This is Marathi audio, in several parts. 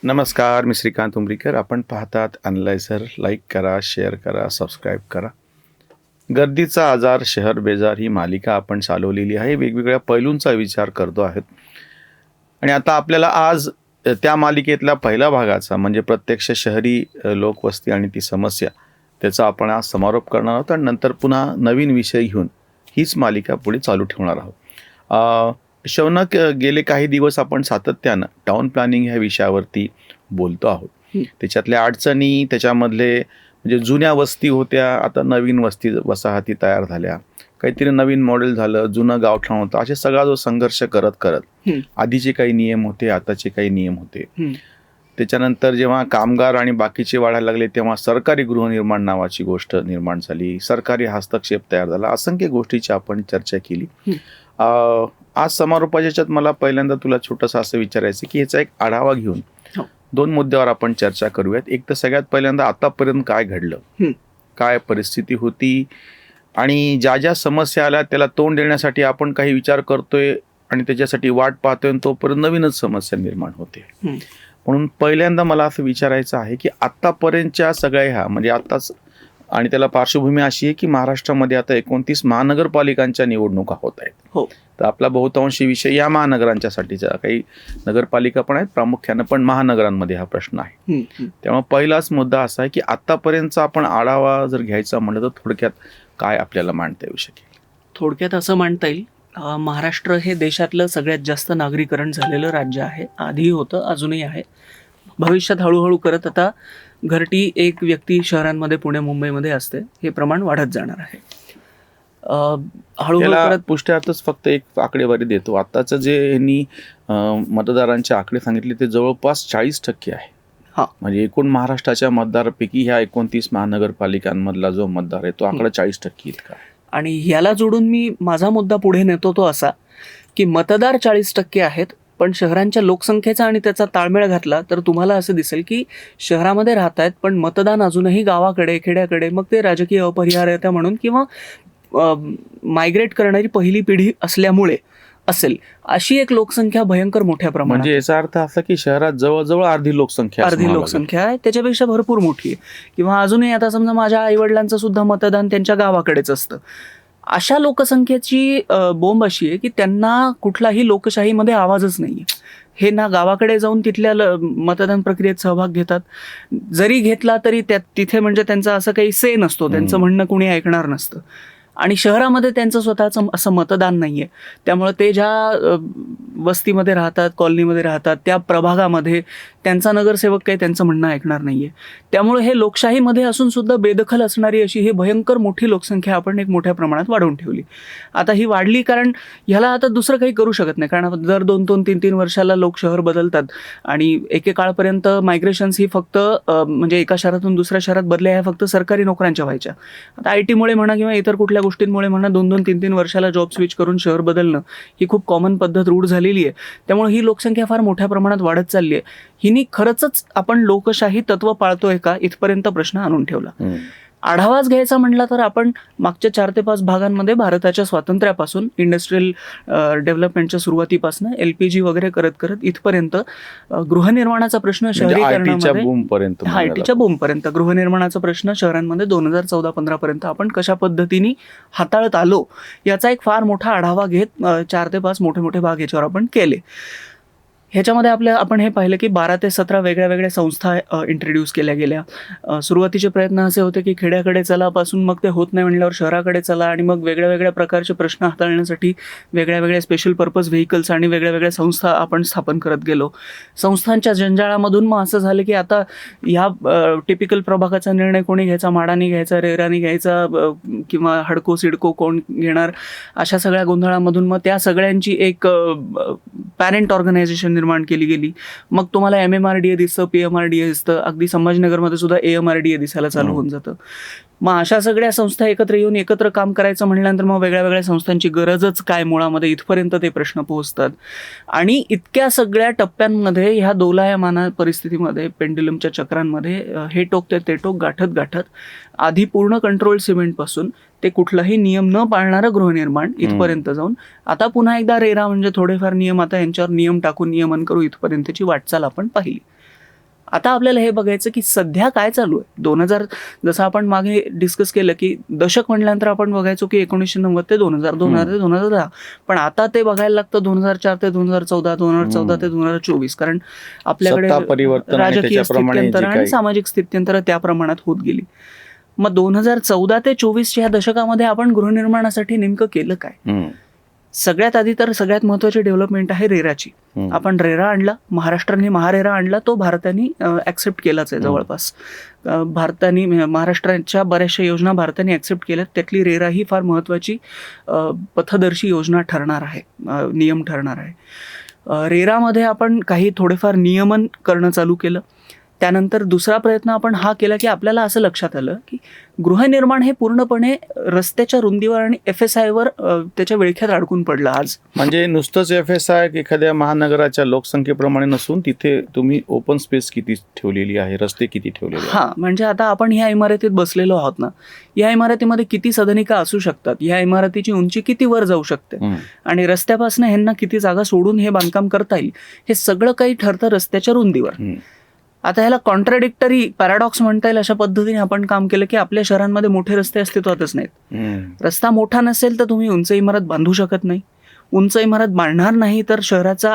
नमस्कार, मी श्रीकांत उमरीकर. आपण पाहतात अनलायझर. लाईक करा, शेअर करा, सबस्क्राईब करा. गर्दीचा आजार, शहर बेजार ही मालिका आपण चालवलेली आहे. वेगवेगळ्या पैलूंचा विचार करतो आहेत आणि आता आपल्याला आज त्या मालिकेतल्या पहिल्या भागाचा म्हणजे प्रत्यक्ष शहरी लोकवस्ती आणि ती समस्या त्याचा आपण आज समारोप करणार आहोत आणि नंतर पुन्हा नवीन विषय घेऊन हीच मालिका पुढे चालू ठेवणार आहोत. शौनक, गेले काही दिवस आपण सातत्यानं टाउन प्लॅनिंग ह्या विषयावरती बोलतो आहोत. त्याच्यातल्या अडचणी, त्याच्यामधले म्हणजे जुन्या वस्ती होत्या, आता नवीन वसाहती तयार झाल्या, काहीतरी नवीन मॉडेल झालं, जुनं गावठाण होतं, असे सगळा जो संघर्ष करत करत आधीचे काही नियम होते, आताचे काही नियम होते. त्याच्यानंतर जेव्हा कामगार आणि बाकीचे वाढायला लागले तेव्हा सरकारी गृहनिर्माण नावाची गोष्ट निर्माण झाली, सरकारी हस्तक्षेप तयार झाला, असंख्य गोष्टीची आपण चर्चा केली. आज समारोपाच्या याच्यात मला पहिल्यांदा तुला छोटंसं असं विचारायचं की ह्याचा एक आढावा घेऊन दोन मुद्द्यावर आपण चर्चा करूयात. एक तर सगळ्यात पहिल्यांदा आतापर्यंत काय घडलं, काय परिस्थिती होती आणि ज्या ज्या समस्या आल्या त्याला तोंड देण्यासाठी आपण काही विचार करतोय आणि त्याच्यासाठी वाट पाहतोय आणि तोपर्यंत नवीनच समस्या निर्माण होते. म्हणून पहिल्यांदा मला असं विचारायचं आहे की आत्तापर्यंतच्या सगळ्या ह्या म्हणजे आत्ताच, आणि त्याला पार्श्वभूमी अशी आहे की महाराष्ट्रामध्ये आता 29 महानगरपालिकांच्या निवडणुका होत आहेत. हो, तर आपला बहुतांशी विषय या महानगरांच्यासाठीचा, काही नगरपालिका पण आहेत प्रामुख्यानं, पण महानगरांमध्ये हा प्रश्न आहे. त्यामुळे पहिलाच मुद्दा असा आहे की आत्तापर्यंतचा आपण आढावा जर घ्यायचा म्हणलं तर थोडक्यात काय आपल्याला मांडता येऊ शकेल? थोडक्यात असं म्हणता येईल, महाराष्ट्र हे देशातलं सगळ्यात जास्त नागरीकरण झालेलं राज्य आहे. आधीही होतं, अजूनही आहे. भविष्यात हळूहळू करत आता घरटी एक व्यक्ती शहरांमध्ये, पुणे मुंबईमध्ये असते, हे प्रमाण वाढत जाणार आहे. हळूहळू करत पुष्ट्यातच फक्त एक आकडेवारी देतो. आताचं जे यांनी मतदारांचे आकडे सांगितले ते जवळपास 40% आहे. म्हणजे एकूण महाराष्ट्राच्या मतदारापैकी ह्या 29 महानगरपालिकांमधला जो मतदार आहे तो आकडा 40% इतका. आणि ह्याला जोडून मी माझा मुद्दा पुढे नेतो तो असा की मतदार 40% आहेत, पण शहरांच्या लोकसंख्येचा आणि त्याचा ताळमेळ घातला तर तुम्हाला असं दिसेल की शहरामध्ये राहत आहेत पण मतदान अजूनही गावाकडे, खेड्याकडे, मग ते राजकीय अपरिहार्यता म्हणून किंवा मायग्रेट करणारी पहिली पिढी असल्यामुळे असेल, अशी एक लोकसंख्या भयंकर मोठ्या प्रमाणात. म्हणजे याचा अर्थ असा की शहरात जवळजवळ अर्धी लोकसंख्या आहे, त्याच्यापेक्षा भरपूर मोठी आहे. किंवा अजूनही आता समजा माझ्या आईवडिलांचं सुद्धा मतदान त्यांच्या गावाकडेच असतं. अशा लोकसंख्येची बोंब अशी आहे की त्यांना कुठलाही लोकशाहीमध्ये आवाजच नाहीये. हे ना गावाकडे जाऊन तिथल्या मतदान प्रक्रियेत सहभाग घेतात, जरी घेतला तरी तिथे म्हणजे त्यांचा असं काही से नसतो, त्यांचं म्हणणं कुणी ऐकणार नसतं. आणि शहरामध्ये त्यांचं स्वतःचं असं मतदान नाही आहे. त्यामुळे ते ज्या वस्तीमध्ये राहतात, कॉलनीमध्ये राहतात, त्या प्रभागामध्ये त्यांचा नगरसेवक काही त्यांचं म्हणणं ऐकणार नाही आहे. त्यामुळे हे लोकशाहीमध्ये असून सुद्धा बेदखल असणारी अशी ही भयंकर मोठी लोकसंख्या आपण एक मोठ्या प्रमाणात वाढवून ठेवली. आता ही वाढली कारण ह्याला आता दुसरं काही करू शकत नाही, कारण दर 2-2, 3-3 वर्षाला लोक शहर बदलतात आणि एकेकाळपर्यंत मायग्रेशन्स ही फक्त म्हणजे एका शहरातून दुसऱ्या शहरात बदल्या ह्या फक्त सरकारी नोकऱ्यांच्या व्हायच्या. आता IT मुळे म्हणा किंवा इतर कुठल्या गोष्टींमुळे म्हणा 2-2, 3-3 वर्षाला जॉब स्विच करून शहर बदलणं ही खूप कॉमन पद्धत रूढ झालेली आहे. त्यामुळे ही लोकसंख्या फार मोठ्या प्रमाणात वाढत चालली आहे. हिनी खरंच आपण लोकशाही तत्व पाळतोय का इथपर्यंत प्रश्न आणून ठेवला. आढावाच घ्यायचा म्हटला तर आपण मागच्या 4 ते 5 भागांमध्ये भारताच्या स्वातंत्र्यापासून इंडस्ट्रियल डेव्हलपमेंटच्या सुरुवातीपासून LPG वगैरे करत करत इथपर्यंत गृहनिर्माणाचा प्रश्न शहरीकरणामध्ये, आयटीच्या बूमपर्यंत गृहनिर्माणाचा प्रश्न शहरांमध्ये 2014-15 पर्यंत आपण कशा पद्धतीने हाताळत आलो याचा एक फार मोठा आढावा घेत 4 ते 5 मोठे मोठे भाग याच्यावर आपण केले. ह्याच्यामध्ये आपण हे पाहिलं की 12 ते 17 वेगळ्या वेगळ्या संस्था इंट्रोड्यूस केल्या गेल्या. सुरुवातीचे प्रयत्न असे होते की खेड्याकडे चला पासून मग ते होत नाही म्हणल्यावर शहराकडे चला, आणि मग वेगळ्या वेगळ्या प्रकारचे प्रश्न हाताळण्यासाठी वेगळ्या वेगळ्या स्पेशल पर्पज व्हेकल्स आणि वेगळ्या वेगळ्या संस्था आपण स्थापन करत गेलो. संस्थांच्या जंजाळामधून मग असं झालं की आता ह्या टिपिकल प्रभागाचा निर्णय कोणी घ्यायचा, माडानी घ्यायचा, रेरानी घ्यायचा किंवा हडको सिडको कोण घेणार, अशा सगळ्या गोंधळामधून मग त्या सगळ्यांची एक पॅरेंट ऑर्गनायझेशन निर्माण केली गेली. मग तुम्हाला MMRDA दिसतं, PMRDA दिसतं, अगदी संभाजीनगरमध्ये सुद्धा AMRDA दिसायला चालू होऊन जातं. मग अशा सगळ्या संस्था एकत्र येऊन एकत्र काम करायचं म्हणल्यानंतर मग वेगळ्या वेगळ्या संस्थांची गरजच काय मुळामध्ये, इथपर्यंत ते प्रश्न पोहोचतात. आणि इतक्या सगळ्या टप्प्यांमध्ये ह्या दोलायमान परिस्थितीमध्ये, पेंड्युलमच्या चक्रांमध्ये हे टोक ते टोक गाठत गाठत आधी पूर्ण कंट्रोल सिमेंटपासून ते कुठलाही नियम न पाळणारं गृहनिर्माण इथपर्यंत जाऊन आता पुन्हा एकदा रेरा म्हणजे थोडेफार नियम, आता यांच्यावर नियम टाकून नियमन करू इथपर्यंतची वाटचाल आपण पाहिली. आता आपल्याला हे बघायचं की सध्या काय चालू आहे. 2000 जसं आपण मागे डिस्कस केलं की दशक म्हटल्यानंतर आपण बघायचो की 1990 ते 2000, 2000 ते 2010, पण आता ते बघायला लागतं 2004 ते 2014, 2014 ते 2024, कारण आपल्याकडे सत्ता परिवर्तन आणि राजकीय त्याच्याप्रमाणे जे स्थित्यंतर आणि काही- सामाजिक स्थित्यंतर त्या प्रमाणात होत गेली. मग 2014 ते 24 या दशकामध्ये आपण गृहनिर्माणासाठी नेमकं केलं काय? हम्म. सगळ्यात आधी तर सगळ्यात महत्त्वाची डेव्हलपमेंट आहे रेराची. हम्म. आपण रेरा आणला, महाराष्ट्राने महारेरा आणला, तो भारताने ॲक्सेप्ट केलाच आहे जवळपास. भारताने महाराष्ट्राच्या बऱ्याचशा योजना भारताने ॲक्सेप्ट केल्यात, त्यातली रेरा ही फार महत्त्वाची पथदर्शी योजना ठरणार आहे, नियम ठरणार आहे. रेरामध्ये आपण काही थोडेफार नियमन करणं चालू केलं. त्यानंतर दुसरा प्रयत्न आपण हा केला की आपल्याला असं लक्षात आलं की गृहनिर्माण हे पूर्णपणे रस्त्याच्या रुंदीवर आणि FSIवर त्याच्या विळख्यात अडकून पडलं आज. म्हणजे नुसतंच FSI एखाद्या महानगराच्या लोकसंख्येप्रमाणे नसून तिथे तुम्ही ओपन स्पेस किती ठेवलेली आहे, रस्ते किती ठेवलेले आहेत? हां, म्हणजे आता आपण ह्या इमारतीत बसलेलो आहोत ना, या इमारतीमध्ये किती सदनिका असू शकतात, या इमारतीची उंची किती वर जाऊ शकते आणि रस्त्यापासून ह्यांना किती जागा सोडून हे बांधकाम करता येईल, हे सगळं काही ठरतं रस्त्याच्या रुंदीवर. आता ह्याला कॉन्ट्राडिक्टरी पॅराडॉक्स म्हणता येईल अशा पद्धतीने आपण काम केलं की आपल्या शहरांमध्ये मोठे रस्ते अस्तित्वातच नाहीत. रस्ता मोठा नसेल तर तुम्ही उंच इमारत बांधू शकत नाही. उंच इमारत बांधणार नाही तर शहराचा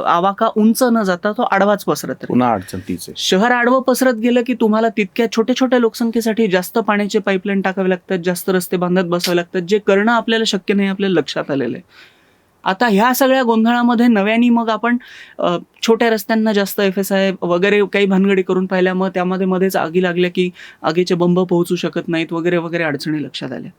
आवाका उंच न जाता तो आडवाच पसरत राहील. पुन्हा अडचण तीच आहे. शहर आडवं पसरत गेलं की तुम्हाला तितक्या छोट्या छोट्या लोकसंख्येसाठी जास्त पाण्याचे पाईपलाईन टाकावे लागतात, जास्त रस्ते बांधत बसावे लागतात, जे करणं आपल्याला शक्य नाही, आपल्याला लक्षात आलेलं आहे. आता ह्या सगळ्या गोंधळामध्ये नव्याने मग आपण छोट्या रस्त्यांना जास्त FSI वगैरे काही भानगडी करून पाहिल्या, मग त्यामध्ये मध्येच आगी लागल्या की आगीचे बंब पोहोचू शकत नाहीत वगैरे वगैरे अडचणी लक्षात आल्या.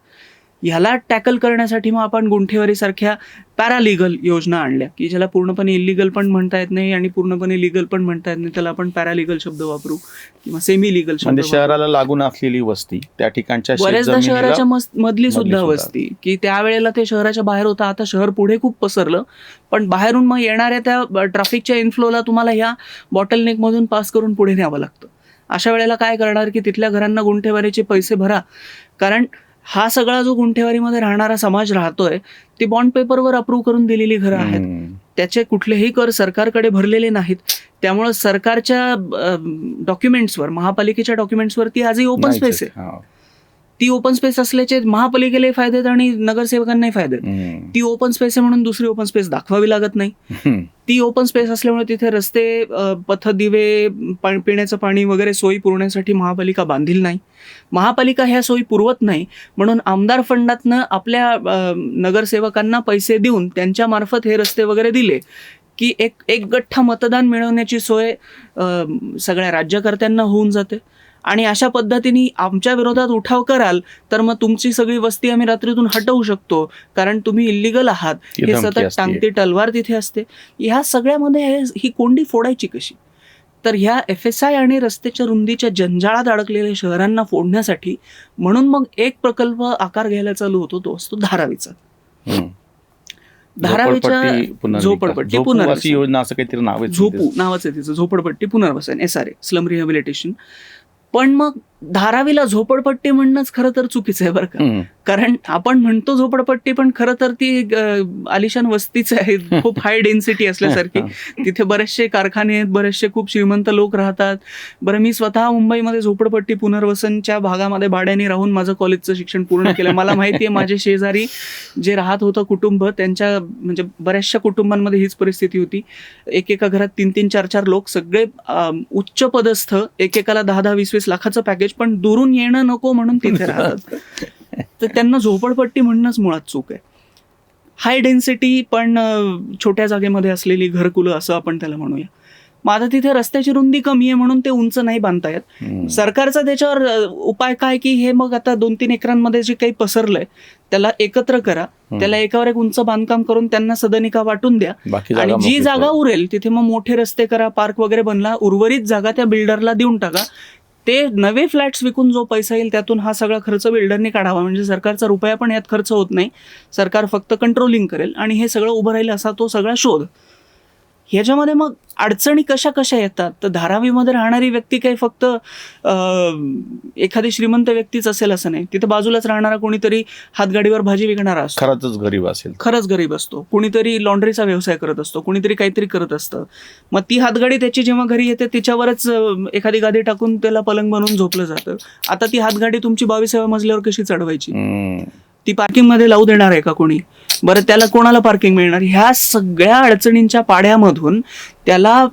ह्याला टॅकल करण्यासाठी मग आपण गुंठेवारीसारख्या पॅरालिगल योजना आणल्या की ज्याला पूर्णपणे इलिगल पण म्हणता येत नाही आणि पूर्णपणे लिगल पण म्हणता येत नाही, त्याला आपण पॅरालिगल शब्द वापरू किंवा सेमी लिगल शब्द म्हणजे शहराला लागून असलेली वस्ती, त्या ठिकाणच्या बऱ्याचदा शहराच्या मधली सुद्धा सुद्धा. वस्ती, की त्यावेळेला ते शहराच्या बाहेर होतं. आता शहर पुढे खूप पसरलं, पण बाहेरून मग येणाऱ्या त्या ट्रॅफिकच्या इन्फ्लोला तुम्हाला ह्या बॉटलनेक मधून पास करून पुढे न्यावं लागतं. अशा वेळेला काय करणार की तिथल्या घरांना गुंठेवारीचे पैसे भरा, कारण हा सगळा जो गुंठेवारीमध्ये राहणारा समाज राहतोय ती बॉन्ड पेपरवर अप्रूव्ह करून दिलेली घरं आहेत, त्याचे कुठलेही कर सरकारकडे भरलेले नाहीत. त्यामुळं सरकारच्या डॉक्युमेंट्सवर, महापालिकेच्या डॉक्युमेंट्सवर ती आजही ओपन स्पेस आहे. ती ओपन स्पेस असल्याचे महापालिकेलाही फायदे आहेत आणि नगरसेवकांनाही फायदे आहेत. ती ओपन स्पेस आहे म्हणून दुसरी ओपन स्पेस दाखवावी लागत नाही. ती ओपन स्पेस असल्यामुळे तिथे रस्ते, पथदिवे, पिण्याचं पाणी वगैरे सोयी पुरवण्यासाठी महापालिका बांधील नाही. महापालिका ह्या सोयी पुरवत नाही म्हणून आमदार फंडातनं आपल्या नगरसेवकांना पैसे देऊन त्यांच्या मार्फत हे रस्ते वगैरे दिले की एक गठ्ठा मतदान मिळवण्याची सोय सगळ्या राज्यकर्त्यांना होऊन जाते. आणि अशा पद्धतीने आमच्या विरोधात उठाव कराल तर मग तुमची सगळी वस्ती आम्ही रात्रीतून हटवू शकतो, कारण तुम्ही इल्लिगल आहात, हे सतत टांगती तलवार तिथे असते. ह्या सगळ्यामध्ये ही कोंडी फोडायची कशी? तर ह्या FSI आणि रस्त्याच्या रुंदीच्या जंजाळात अडकलेल्या शहरांना फोडण्यासाठी म्हणून मग एक प्रकल्प आकार घ्यायला चालू होतो, तो असतो धारावीचा. धारावीच्या झोपडपट्टी पुनर्वसन योजना, असं काहीतरी नाव आहे, झोपू नावाचं तिचं, झोपडपट्टी पुनर्वसन, SRA, स्लम रिहॅबिलिटेशन. पण मग धारावीला झोपडपट्टी म्हणणंच खरं तर चुकीचं आहे बरं का, कारण आपण म्हणतो झोपडपट्टी पण खरं तर ती आलिशान वस्तीच आहे, खूप हाय डेन्सिटी असल्यासारखी. तिथे बरेचसे कारखाने आहेत, बरेचसे खूप श्रीमंत लोक राहतात. बरं, मी स्वतः मुंबईमध्ये झोपडपट्टी पुनर्वसनच्या भागामध्ये भाड्याने राहून माझं कॉलेजचं शिक्षण पूर्ण केलं. मला माहिती आहे माझे शेजारी जे राहत होतं कुटुंब, त्यांच्या म्हणजे बऱ्याचशा कुटुंबांमध्ये हीच परिस्थिती होती. एकेका घरात 3-3, 4-4 लोक, सगळे उच्च पदस्थ, एकेकाला 10-10, 20-20 लाखाचं पॅकेज, पण दुरून येणं नको म्हणून तिथे राहतात. तर त्यांना झोपडपट्टी म्हणणंच मुळात चूक आहे. हाय डेन्सिटी पण छोट्या जागेमध्ये असलेली घरकुलं असं आपण त्याला म्हणूया. मग आता तिथे रस्त्याची रुंदी कमी आहे म्हणून ते उंच नाही बांधता येत. सरकारचा त्याच्यावर उपाय काय की हे मग आता 2-3 एकरांमध्ये जे काही पसरलंय त्याला एकत्र करा, त्याला एकावर एक उंच बांधकाम करून त्यांना सदनिका वाटून द्या आणि जी जागा उरेल तिथे मग मोठे रस्ते करा, पार्क वगैरे बनला, उर्वरित जागा त्या बिल्डरला देऊन टाका. ते नवे फ्लॅट्स विकून जो पैसा येईल त्यातून हा सगळा खर्च बिल्डरने काढावा, म्हणजे सरकारचा रुपया पण यात खर्च होत नाही, सरकार फक्त कंट्रोलिंग करेल आणि हे सगळं उभं राहील असा तो सगळा शोध. ह्याच्यामध्ये मग अडचणी कशा कशा येतात, तर धारावीमध्ये राहणारी व्यक्ती काही फक्त एखादी श्रीमंत व्यक्तीच असेल असं नाही. तिथे बाजूलाच राहणारा कोणीतरी हातगाडीवर भाजी विकणारा असतो, खरंच गरीब असेल. खरंच गरीब असतो, कुणीतरी लॉन्ड्रीचा व्यवसाय करत असतो, कुणीतरी काहीतरी करत असतं. मग ती हातगाडी त्याची जेव्हा घरी येते तिच्यावरच एखादी गादी टाकून त्याला पलंग बनवून झोपलं जातं. आता ती हातगाडी तुमची 22व्या मजल्यावर कशी चढवायची, ती पार्किंग मध्ये लावू देणार आहे का कोणी? बरं, त्याला कोणाला पार्किंग मिळणार? ह्या सगळ्या अडचणींच्या पाड्यामधून त्याला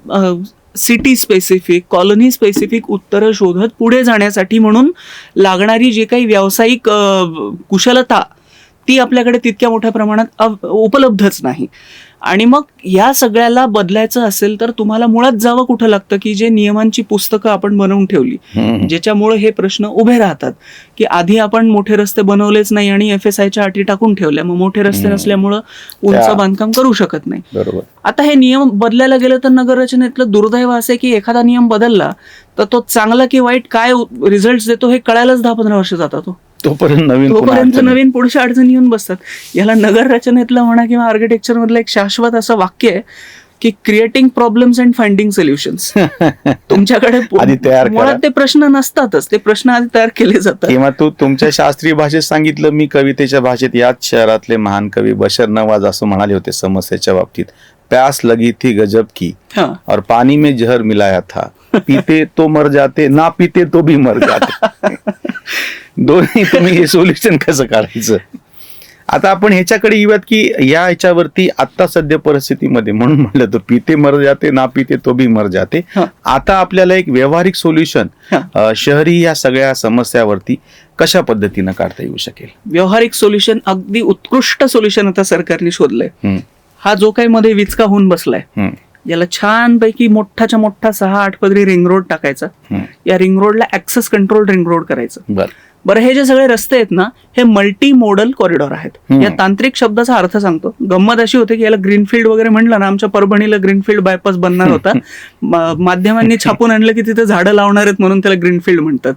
सिटी स्पेसिफिक, कॉलनी स्पेसिफिक उत्तरं शोधत पुढे जाण्यासाठी म्हणून लागणारी जी काही व्यावसायिक कुशलता ती आपल्याकडे तितक्या मोठ्या प्रमाणात उपलब्धच नाही. आणि मग या सगळ्याला बदलायचं असेल तर तुम्हाला मुळात जावं कुठं लागतं, की जे नियमांची पुस्तकं आपण बनवून ठेवली, ज्याच्यामुळे हे प्रश्न उभे राहतात, की आधी आपण मोठे रस्ते बनवलेच नाही आणि FSIच्या अटी टाकून ठेवल्या, मग मोठे रस्ते नसल्यामुळं उंच बांधकाम करू शकत नाही. बरोबर. आता हे नियम बदलायला गेलं तर नगररचनेतलं दुर्दैव असे की एखादा नियम बदलला तर तो चांगला की वाईट काय रिझल्ट देतो हे कळायलाच 10-15 वर्ष जातात. तोपर्यंत नवीन पुढच्या अडचणी येऊन बसतात. याला नगर रचनेतलं म्हणा किंवा आर्किटेक्चर मधलं एक शाश्वत असं वाक्य आहे की creating problems and finding solutions. तुमच्याकडे मुळात ते प्रश्न नसतातच, ते प्रश्न आधी तयार केले जातात. किंवा तू तुमच्या शास्त्रीय भाषेत सांगितलं, मी कवितेच्या भाषेत, याच शहरातले महान कवी बशर नवाज असं म्हणाले होते समस्येच्या बाबतीत, प्यास लगी थी गजब की और पानी में जहर मिलाया था, पीते तो मर जाते, ना पीते तो भी मर जाते. दोन्ही तुम्ही हे सोल्युशन कसं काढायचं? आता आपण ह्याच्याकडे येऊयात की या ह्याच्यावरती आता सध्या परिस्थितीमध्ये, म्हणून म्हणलं तर पिते मर जाते ना पिते तो भी मर जाते. आता आपल्याला एक व्यावहारिक सोल्युशन शहरी या सगळ्या समस्यावरती कशा पद्धतीनं काढता येऊ शकेल? व्यावहारिक सोल्युशन, अगदी उत्कृष्ट सोल्युशन आता सरकारने शोधलंय. हा जो काही मध्ये विचका होऊन बसलाय, याला छानपैकी मोठाच्या मोठा 6-8 पदरी रिंग रोड टाकायचा. या रिंग रोडला ऍक्सेस कंट्रोल रिंग रोड करायचं. बरं, हे जे सगळे रस्ते आहेत ना, हे मल्टी मोडल कॉरिडॉर आहेत. या तांत्रिक शब्दाचा अर्थ सांगतो. गंमत अशी होते की याला ग्रीनफील्ड वगैरे म्हणलं ना, आमच्या परभणीला ग्रीनफील्ड बायपास बनणार होता. माध्यमांनी छापून आणलं की तिथे झाडं लावणार आहेत म्हणून त्याला ग्रीनफील्ड म्हणतात.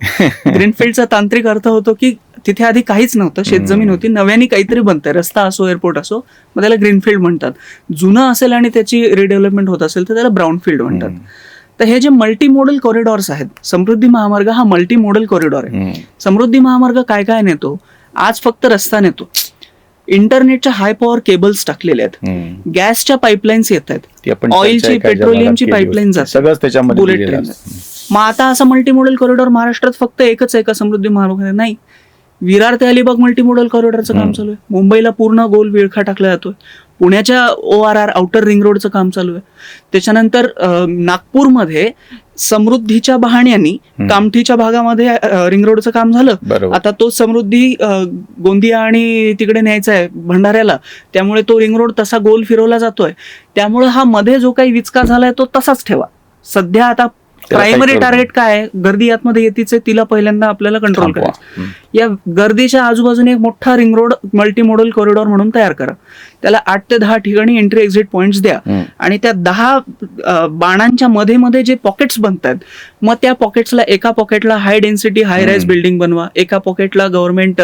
ग्रीनफील्डचा तांत्रिक अर्थ होतो की तिथे आधी काहीच नव्हतं, शेतजमीन होती, नव्याने काहीतरी बनतंय, रस्ता असो, एअरपोर्ट असो, मग त्याला ग्रीनफील्ड म्हणतात. जुनं असेल आणि त्याची रिडेव्हलपमेंट होत असेल तर त्याला ब्राऊनफील्ड म्हणतात. तर हे जे मल्टी मॉडल कॉरिडॉर्स आहेत, समृद्धी महामार्ग हा मल्टी मॉडल कॉरिडॉर आहे. समृद्धी महामार्ग काय काय नेतो? आज फक्त रस्ता नेतो, इंटरनेटच्या हाय पॉवर केबल्स टाकलेले आहेत, गॅसच्या पाईपलाईन्स येत आहेत, ऑइलची, पेट्रोलियमची पाईपलाईन जाते, बुलेट ट्रेन. मग आता असा मल्टी मॉडल कॉरिडॉर महाराष्ट्रात फक्त एकच आहे का समृद्धी महामार्ग? नाही. विरार ते अलिबाग मल्टी मॉडल कॉरिडॉरचं काम चालू आहे. मुंबईला पूर्ण गोल विळखा टाकला जातोय. पुण्याच्या ORR आउटर रिंग रोडचं काम चालू आहे. त्याच्यानंतर नागपूरमध्ये समृद्धीच्या बहाण्यानी कामठीच्या भागामध्ये रिंग रोडचं काम झालं. आता तो समृद्धी गोंदिया आणि तिकडे न्यायचा आहे भंडाऱ्याला, त्यामुळे तो रिंग रोड तसा गोल फिरवला जातोय. त्यामुळे हा मध्ये जो काही विचका झालाय तो तसाच ठेवा. सध्या आता प्रायमरी टार्गेट काय आहे? गर्दी आतमध्ये येतीच आहे, तिला पहिल्यांदा आपल्याला कंट्रोल करायचं. या गर्दीच्या आजूबाजूने एक मोठा ring road multi modal corridor म्हणून तयार करा. त्याला 8 ते 10 ठिकाणी एंट्री एक्झिट पॉइंट्स द्या आणि त्या 10 बाणांच्या मध्ये मध्ये जे पॉकेट्स बनतात, मग त्या पॉकेट्सला, एका पॉकेटला हाय डेन्सिटी हाय राईज बिल्डिंग बनवा, एका पॉकेटला गव्हर्नमेंट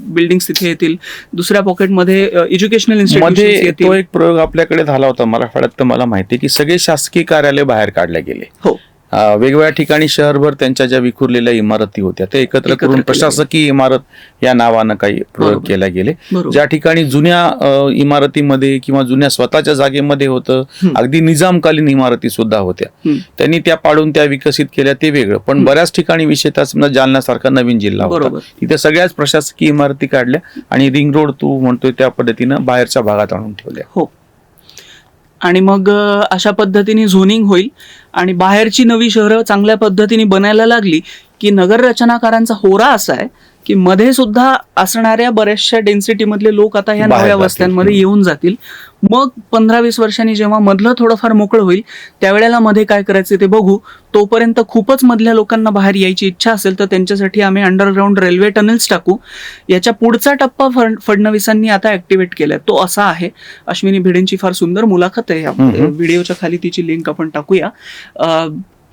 बिल्डिंग तिथे येतील, दुसऱ्या पॉकेटमध्ये एज्युकेशनल इन्स्टिट्यूशन्स येतील. तो एक प्रयोग आपल्याकडे झाला होता मराठवाड्यात, तर मला माहिती की सगळे शासकीय कार्यालय बाहेर काढले गेले. हो, वेगवेगळ्या ठिकाणी शहरभर त्यांच्या ज्या विखुरलेल्या इमारती होत्या ते एकत्र करून प्रशासकीय इमारत या नावानं काही प्रयोग केले गेले. ज्या ठिकाणी जुन्या इमारतीमध्ये किंवा जुन्या स्वतःच्या जागेमध्ये होतं, अगदी निजामकालीन इमारती सुद्धा होत्या, त्यांनी त्या पाडून त्या विकसित केल्या, ते वेगळं. पण बऱ्याच ठिकाणी विशेषतः समजा जालन्यासारखा नवीन जिल्हा होता, तिथे सगळ्याच प्रशासकीय इमारती काढल्या आणि रिंग रोड तू म्हणतोय त्या पद्धतीनं बाहेरच्या भागात आणून ठेवल्या. हो, आणि मग अशा पद्धतीने झोनिंग होईल आणि बाहेरची नवी शहरं चांगल्या पद्धतीने बनायला लागली की नगर रचनाकारांचा होरा असा आहे की मध्ये सुद्धा असणाऱ्या बऱ्याचशा डेन्सिटी मधले लोक आता ह्या नव्या वस्त्यांमध्ये येऊन जातील. मग 15-20 वर्षांनी जेव्हा मधलं थोडंफार मोकळं होईल त्यावेळेला मध्ये काय करायचं ते बघू. तोपर्यंत खूपच मधल्या लोकांना बाहेर यायची इच्छा असेल तर त्यांच्यासाठी आम्ही अंडरग्राऊंड रेल्वे टनल्स टाकू. याच्या पुढचा टप्पा फडणवीसांनी आता ऍक्टिव्हेट केलाय, तो असा आहे. अश्विनी भिडेंची फार सुंदर मुलाखत आहे, व्हिडिओच्या खाली तिची लिंक आपण टाकूया,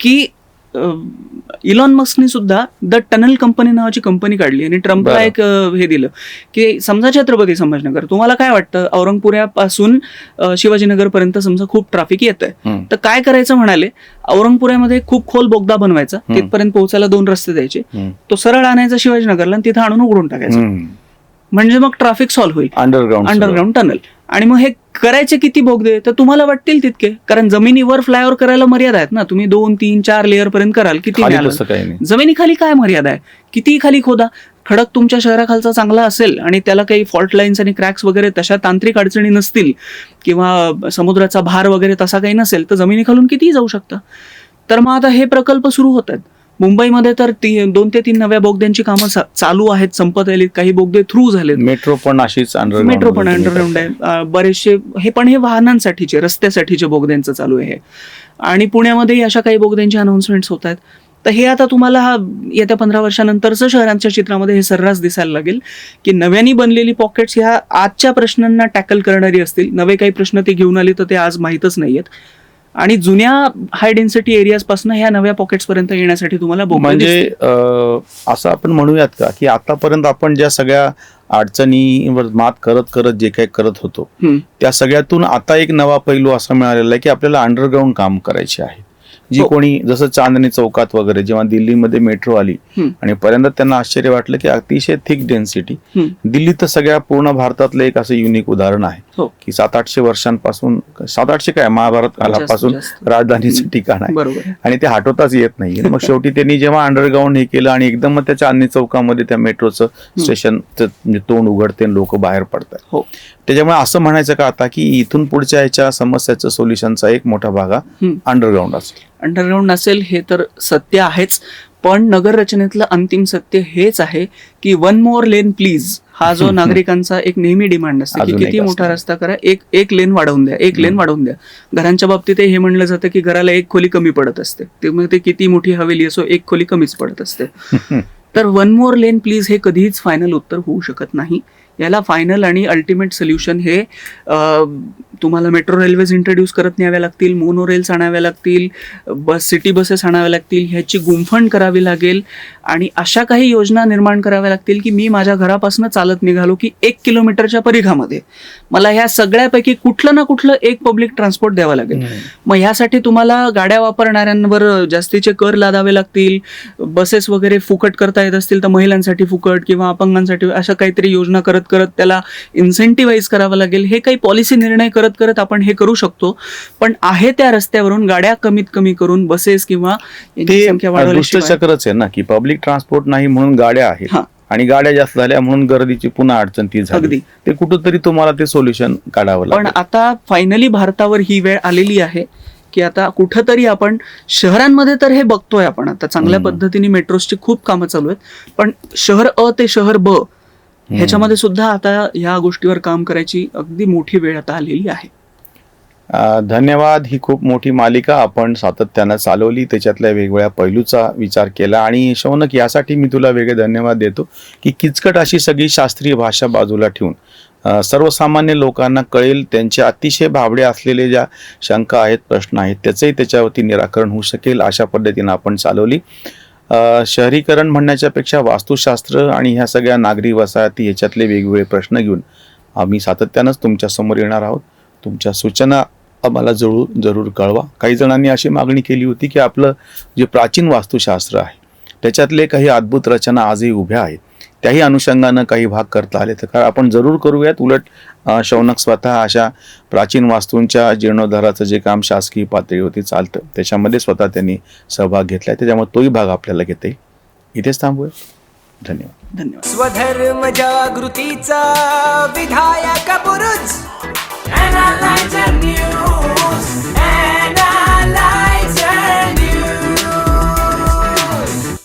की इलॉन मस्कने सुद्धा द टनल कंपनी नावाची कंपनी काढली आणि ट्रम्पला बरं. एक हे दिलं की समजा छत्रपती संभाजीनगर, तुम्हाला काय वाटतं औरंगपुऱ्यापासून शिवाजीनगरपर्यंत समजा खूप ट्रॅफिक येत आहे, हम्म. तर काय करायचं म्हणाले, औरंगपुऱ्यामध्ये खूप खोल बोगदा बनवायचा, तिथपर्यंत पोहोचायला 2 रस्ते द्यायचे, तो सरळ आणायचा शिवाजीनगरला आणि तिथं आणून उघडून टाकायचा, म्हणजे मग ट्रॅफिक सॉल्व्ह होईल. Underground tunnel. आणि मग हे करायचे किती बोगदे, तर तुम्हाला वाटतील तितके, कारण जमिनीवर फ्लायओव्हर करायला मर्यादा आहेत ना, तुम्ही 2, 3, 4 लेअर पर्यंत कराल, किती खाली मिळालं? तसं काही नाही. जमिनीखाली काय मर्यादा आहे, कितीही खाली खोदा, खडक तुमच्या शहराखालचा चांगला असेल आणि त्याला काही फॉल्ट लाईन्स आणि क्रॅक्स वगैरे तशा तांत्रिक अडचणी नसतील किंवा समुद्राचा भार वगैरे तसा काही नसेल, तर जमिनीखालून कितीही जाऊ शकता. तर मग आता हे प्रकल्प सुरू होत आहेत. मुंबईमध्ये तर 2 ते 3 नव्या बोगद्यांची कामं चालू आहेत, संपत आली, काही बोगदे थ्रू झालेत. मेट्रो पण अशीच मेट्रो पण अंडरग्राऊंड आहे. बरेचसे हे वाहनांसाठीचे, रस्त्यासाठीचे बोगद्यांचं चालू आहे. आणि पुण्यामध्येही अशा काही बोगद्यांची अनाउन्समेंट्स होत आहेत. तर हे आता तुम्हाला येत्या 15 वर्षानंतरचं शहरांच्या चित्रामध्ये हे सर्रास दिसायला लागेल की नव्याने बनलेली पॉकेट्स ह्या आजच्या प्रश्नांना टॅकल करणारी असतील. नवे काही प्रश्न ते घेऊन आले तर ते आज माहीतच नाहीयेत. आणि जुन्या हाय डेन्सिटी एरियाज पासून ह्या नव्या पॉकेट्स पर्यंत येण्यासाठी तुम्हाला म्हणजे असं आपण म्हणूयात का की आतापर्यंत आपण ज्या सगळ्या अडचणीवर मात करत करत जे काही करत होतो त्या सगळ्यातून आता एक नवा पैलू असा मिळालेला आहे की आपल्याला अंडरग्राऊंड काम करायचे आहे. जी कोणी जसं चांदणी चौकात वगैरे जेव्हा दिल्लीमध्ये मेट्रो आली आणि पहिल्यांदा त्यांना आश्चर्य वाटलं की अतिशय थिक डेन्सिटी. दिल्ली तर सगळ्या पूर्ण भारतातलं एक असं युनिक उदाहरण आहे की 700-800 वर्षांपासून, 700-800 काय, महाभारत कालापासून राजधानीचं ठिकाण आहे आणि ते हटवताच येत नाही. मग शेवटी त्यांनी जेव्हा अंडरग्राऊंड हे केलं आणि एकदम मग त्या चांदणी चौकामध्ये त्या मेट्रोचं स्टेशन तोंड उघडते, लोक बाहेर पडतात. त्याच्यामुळे असं म्हणायचं का आता की इथून पुढच्या याच्या समस्याचं सोल्युशनचा एक मोठा भाग अंडरग्राऊंड असेल? अंडरग्राऊंड नसेल हे तर सत्य आहेच, पण नगर रचनेतलं अंतिम सत्य हेच आहे की 1 more lane प्लीज हा जो नागरिकांचा एक नेहमी डिमांड असते की किती मोठा रस्ता करा, एक लेन वाढवून द्या, एक लेन वाढवून द्या. घरांच्या बाबतीत हे म्हणलं जातं की घराला 1 खोली कमी पडत असते, ते किती मोठी हवेली असो 1 खोली कमीच पडत असते. तर 1 more lane प्लीज हे कधीच फायनल उत्तर होऊ शकत नाही. याला फायनल आणि अल्टिमेट सोल्युशन हे तुम्हाला मेट्रो रेल्वेज इंट्रोड्यूस करत न्याव्या लागतील, मोनो रेल्स आणाव्या लागतील, सिटी बसेस आणाव्या लागतील, ह्याची गुंफण करावी लागेल आणि अशा काही योजना निर्माण कराव्या लागतील की मी माझ्या घरापासून चालत निघालो की 1 किलोमीटरच्या परिघामध्ये मला ह्या सगळ्यापैकी कुठलं ना कुठलं एक पब्लिक ट्रान्सपोर्ट द्यावं लागेल. मग ह्यासाठी तुम्हाला गाड्या वापरणाऱ्यांवर जास्तीचे कर लादावे लागतील, बसेस वगैरे फुकट करता येत असतील तर महिलांसाठी फुकट किंवा अपंगांसाठी अशा काहीतरी योजना करत करत त्याला इन्सेंटिव्हाइज करावं लागेल. हे काही पॉलिसी निर्णय करत करत आपण हे करू शकतो, पण आहे त्या रस्त्यावरून गाड्या कमीत कमी करून बसेस किंवा संख्या वाढवल्याशिवाय चक्रच आहे ना की पब्लिक ट्रान्सपोर्ट नाही म्हणून गाड्या आहेत आणि गाड्या जास्त झाल्या म्हणून गर्दीची पुन्हा अडचण ती झाली. ते कुठंतरी तुम्हाला ते सोल्युशन काढावं लागेल. पण आता फायनली भारतावर ही वेळ आलेली आहे की आता कुठंतरी आपण शहरांमध्ये तर हे बघतोय आपण आता चांगल्या पद्धतीने मेट्रोजची खूप कामं चालू आहेत, पण शहर अ ते शहर ब ह्याच्यामध्ये सुद्धा आता ह्या गोष्टीवर काम करायची अगदी मोठी वेळ आता आलेली आहे. धन्यवाद. ही खूप मोठी मालिका आपण सातत्यानं चालवली, त्याच्यातल्या वेगवेगळ्या पैलूचा विचार केला आणि शौनक यासाठी मी तुला वेगळे धन्यवाद देतो की किचकट अशी सगळी शास्त्रीय भाषा बाजूला ठेवून सर्वसामान्य लोकांना कळेल, त्यांचे अतिशय भाबडे असलेले ज्या शंका आहेत, प्रश्न आहेत, त्याचंही त्याच्यावरती निराकरण होऊ शकेल अशा पद्धतीनं आपण चालवली. शहरीकरण म्हणण्याच्या पेक्षा वास्तुशास्त्र आणि ह्या सगळ्या नागरी वसाहती ह्याच्यातले वेगवेगळे प्रश्न घेऊन आम्ही सातत्यानंच तुमच्या समोर येणार आहोत. तुमच्या सूचना आम्हाला जरूर कळवा. काही जणांनी अशी मागणी केली होती की आपलं जे प्राचीन वास्तुशास्त्र आहे त्याच्यातले काही अद्भुत रचना आजही उभ्या आहेत, त्याही अनुषंगानं काही भाग करता आले तर आपण जरूर करूयात. उलट शौनक स्वतः अशा प्राचीन वास्तूंच्या जीर्णोद्धाराचं जे काम शासकीय पातळीवरती चालतं त्याच्यामध्ये स्वतः त्यांनी सहभाग घेतलाय, त्याच्यामुळे तोही भाग आपल्याला घेता येईल. इथेच थांबूया. धन्यवाद. धन्यवाद. स्वधर्म जागृतीचा विधायक बुरुज